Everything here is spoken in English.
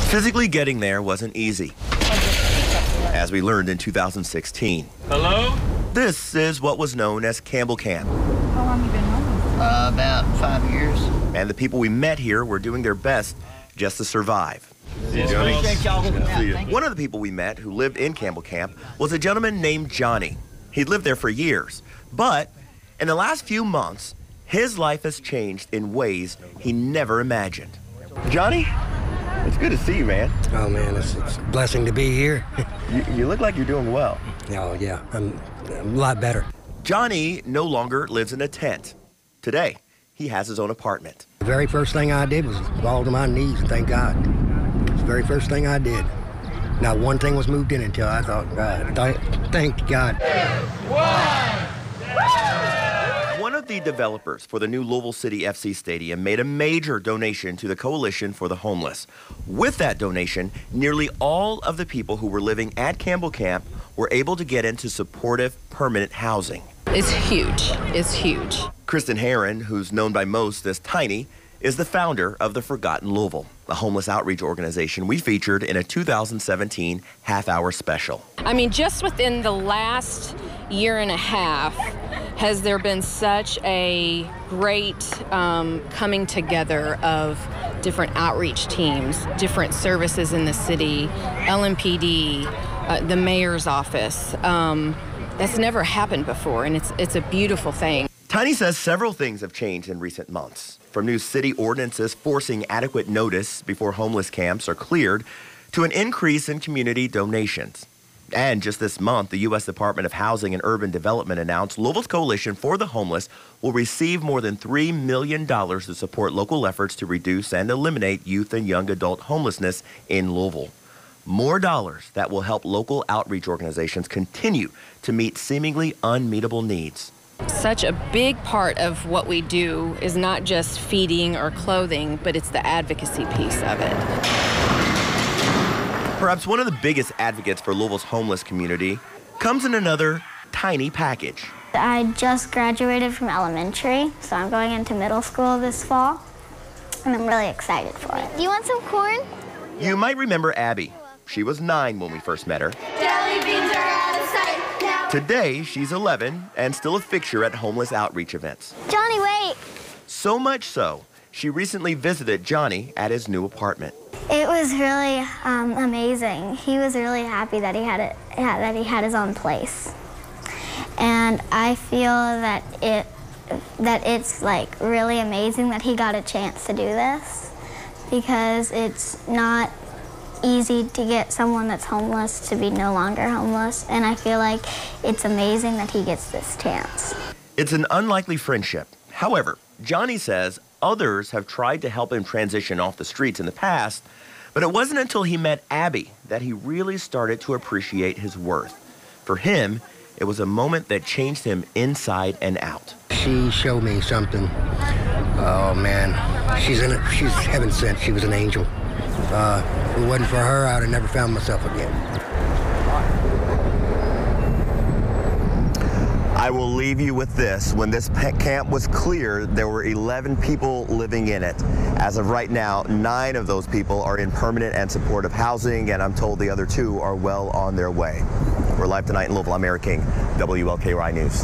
Physically getting there wasn't easy, as we learned in 2016. Hello? This is what was known as Campbell Camp. How long have you been homeless? About 5 years. And the people we met here were doing their best just to survive. Appreciate y'all looking out. Thank you. One of the people we met who lived in Campbell Camp was a gentleman named Johnny. He'd lived there for years, but in the last few months, his life has changed in ways he never imagined. Johnny, it's good to see you, man. Oh, man, it's a blessing to be here. You look like you're doing well. Oh, yeah, I'm a lot better. Johnny no longer lives in a tent. Today, he has his own apartment. The very first thing I did was fall to my knees and thank God. It's the very first thing I did. Not one thing was moved in until I thought, thank God. One of the developers for the new Louisville City FC Stadium made a major donation to the Coalition for the Homeless. With that donation, nearly all of the people who were living at Campbell Camp were able to get into supportive, permanent housing. It's huge. It's huge. Kristen Herron, who's known by most as Tiny, is the founder of the Forgotten Louisville, a homeless outreach organization we featured in a 2017 half-hour special. I mean, just within the last year and a half, has there been such a great coming together of different outreach teams, different services in the city, LMPD, the mayor's office. That's never happened before, and it's a beautiful thing. Tiny says several things have changed in recent months, from new city ordinances forcing adequate notice before homeless camps are cleared to an increase in community donations. And just this month, the U.S. Department of Housing and Urban Development announced Louisville's Coalition for the Homeless will receive more than $3 million to support local efforts to reduce and eliminate youth and young adult homelessness in Louisville. More dollars that will help local outreach organizations continue to meet seemingly unmeetable needs. Such a big part of what we do is not just feeding or clothing, but it's the advocacy piece of it. Perhaps one of the biggest advocates for Louisville's homeless community comes in another tiny package. I just graduated from elementary, so I'm going into middle school this fall, and I'm really excited for it. Do you want some corn? You might remember Abby. She was 9 when we first met her. Jelly beans are out of sight now. Today, she's 11 and still a fixture at homeless outreach events. Johnny, wait. So much so, she recently visited Johnny at his new apartment. It was really amazing. He was really happy that he had his own place, and I feel that it's like really amazing that he got a chance to do this, because it's not easy to get someone that's homeless to be no longer homeless, and I feel like it's amazing that he gets this chance. It's an unlikely friendship. However, Johnny says others have tried to help him transition off the streets in the past, but it wasn't until he met Abby that he really started to appreciate his worth. For him, it was a moment that changed him inside and out. She showed me something. Oh, man. She's heaven sent. She was an angel. If it wasn't for her, I would have never found myself again. I will leave you with this. When this camp was cleared, there were 11 people living in it. As of right now, 9 of those people are in permanent and supportive housing, and I'm told the other 2 are well on their way. We're live tonight in Louisville. I'm Eric King, WLKY News.